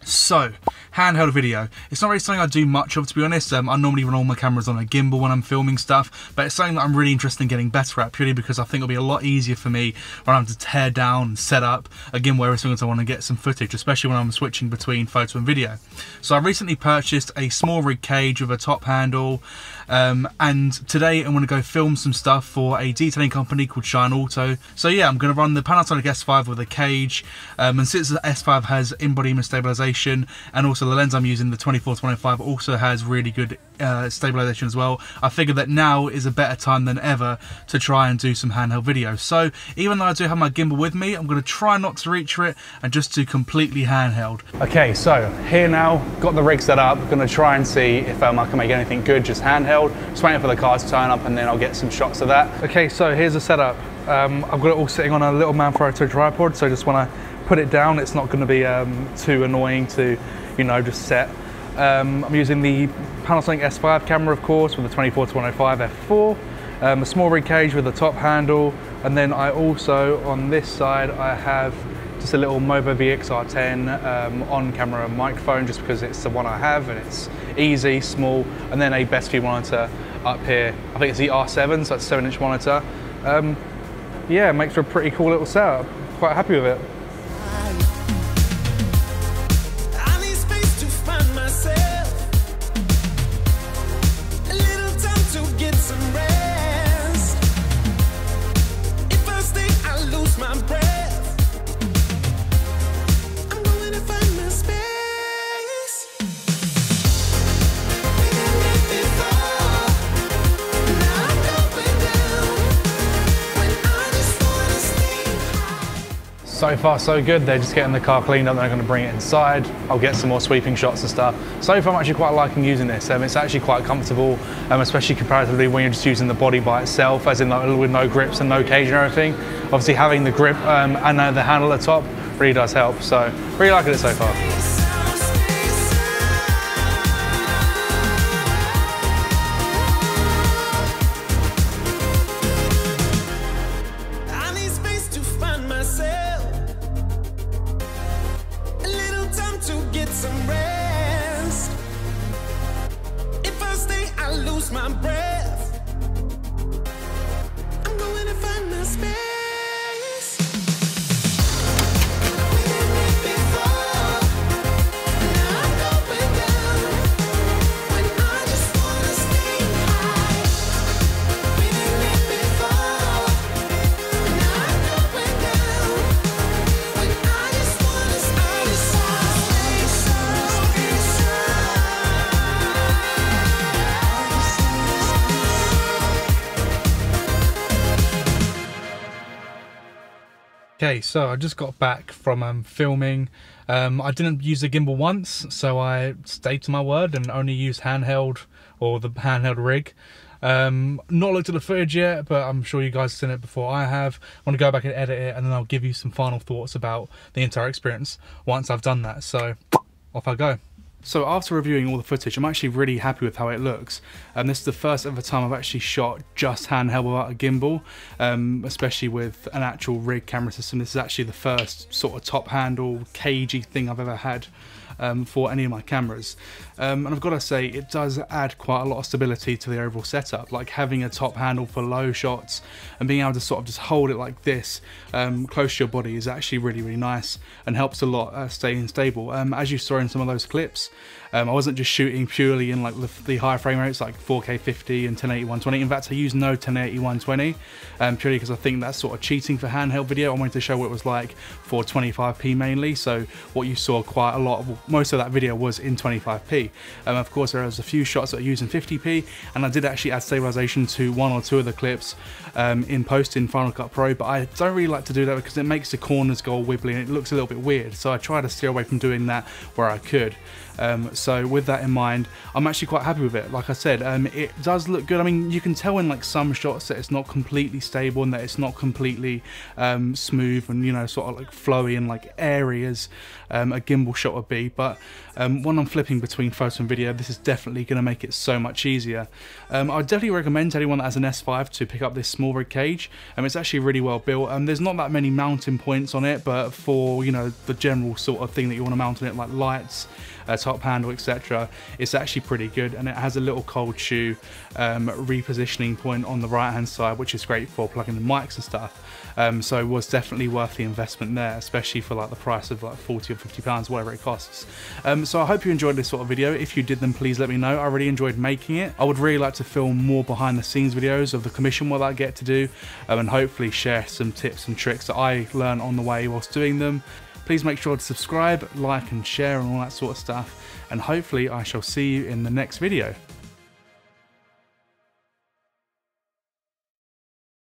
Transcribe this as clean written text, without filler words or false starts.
So, handheld video. It's not really something I do much of, to be honest. I normally run all my cameras on a gimbal when I'm filming stuff, but it's something that I'm really interested in getting better at, purely because I think it'll be a lot easier for me when I'm to tear down and set up a gimbal every single time I want to get some footage, especially when I'm switching between photo and video. So I recently purchased a small rig cage with a top handle, and today I'm going to go film some stuff for a detailing company called Shine Auto. So yeah, I'm going to run the Panasonic S5 with a cage, and since the S5 has in-body image stabilisation, and also the lens I'm using, the 24-25, also has really good stabilisation as well, I figured that now is a better time than ever to try and do some handheld video. So even though I do have my gimbal with me, I'm going to try not to reach for it and just do completely handheld. Okay, so here now, got the rig set up, going to try and see if I can make anything good just handheld. Just waiting for the car to turn up and then I'll get some shots of that. Okay, so here's the setup. I've got it all sitting on a little Manfrotto tripod, so just want to put it down. It's not going to be too annoying to, you know, just set. I'm using the Panasonic S5 camera, of course, with the 24-105 f4, a small rig cage with a top handle, and then I also, on this side, I have just a little Movo VXR10 on-camera microphone, just because it's the one I have and it's easy, small, and then a best view monitor up here. I think it's the R7, so it's a 7-inch monitor. Yeah, it makes for a pretty cool little setup. Quite happy with it. So far so good. They're just getting the car cleaned up, they're going to bring it inside. I'll get some more sweeping shots and stuff. So far I'm actually quite liking using this. It's actually quite comfortable, especially comparatively when you're just using the body by itself, as in like, with no grips and no cage and everything. Obviously having the grip and the handle at the top really does help. So really liking it so far. My breath. I'm going to find my space. We did it before. Now I'm going down. When I just wanna stay high. We did it before. Now I'm going down. When I just wanna stay Okay, so I just got back from filming. I didn't use the gimbal once, so I stayed to my word and only used handheld, or the handheld rig. Not looked at the footage yet, but I'm sure you guys have seen it before I have. I want to go back and edit it, and then I'll give you some final thoughts about the entire experience once I've done that. So off I go. So after reviewing all the footage, I'm actually really happy with how it looks. This is the first ever time I've actually shot just handheld without a gimbal, especially with an actual rig camera system. This is actually the first sort of top handle, cagey thing I've ever had for any of my cameras. And I've got to say, it does add quite a lot of stability to the overall setup, like having a top handle for low shots and being able to sort of just hold it like this close to your body is actually really, really nice and helps a lot staying stable. As you saw in some of those clips, I wasn't just shooting purely in like the higher frame rates like 4K 50 and 1080 120. In fact, I used no 1080 120 purely because I think that's sort of cheating for handheld video. I wanted to show what it was like for 25p mainly, so what you saw quite a lot of, most of that video was in 25p. Of course, there was a few shots that are using 50p, and I did actually add stabilization to one or two of the clips in post in Final Cut Pro, but I don't really like to do that because it makes the corners go all wibbly and it looks a little bit weird, so I try to steer away from doing that where I could. So with that in mind, I'm actually quite happy with it. Like I said, it does look good. I mean, you can tell in like some shots that it's not completely stable and that it's not completely smooth and, you know, sort of like flowy in like areas a gimbal shot would be, but when I'm flipping between photo and video, this is definitely going to make it so much easier. I would definitely recommend to anyone that has an S5 to pick up this small rig cage. It's actually really well built. There's not that many mounting points on it, but for, you know, the general sort of thing that you want to mount on it, like lights, top handle, etc., it's actually pretty good. And it has a little cold shoe repositioning point on the right hand side, which is great for plugging in mics and stuff. So it was definitely worth the investment there, especially for like the price of like 40 or 50 pounds, whatever it costs. So I hope you enjoyed this sort of video. If you did, then please let me know. I really enjoyed making it. I would really like to film more behind the scenes videos of the commission what I get to do, and hopefully share some tips and tricks that I learned on the way whilst doing them. Please make sure to subscribe, like and share and all that sort of stuff, and hopefully I shall see you in the next video.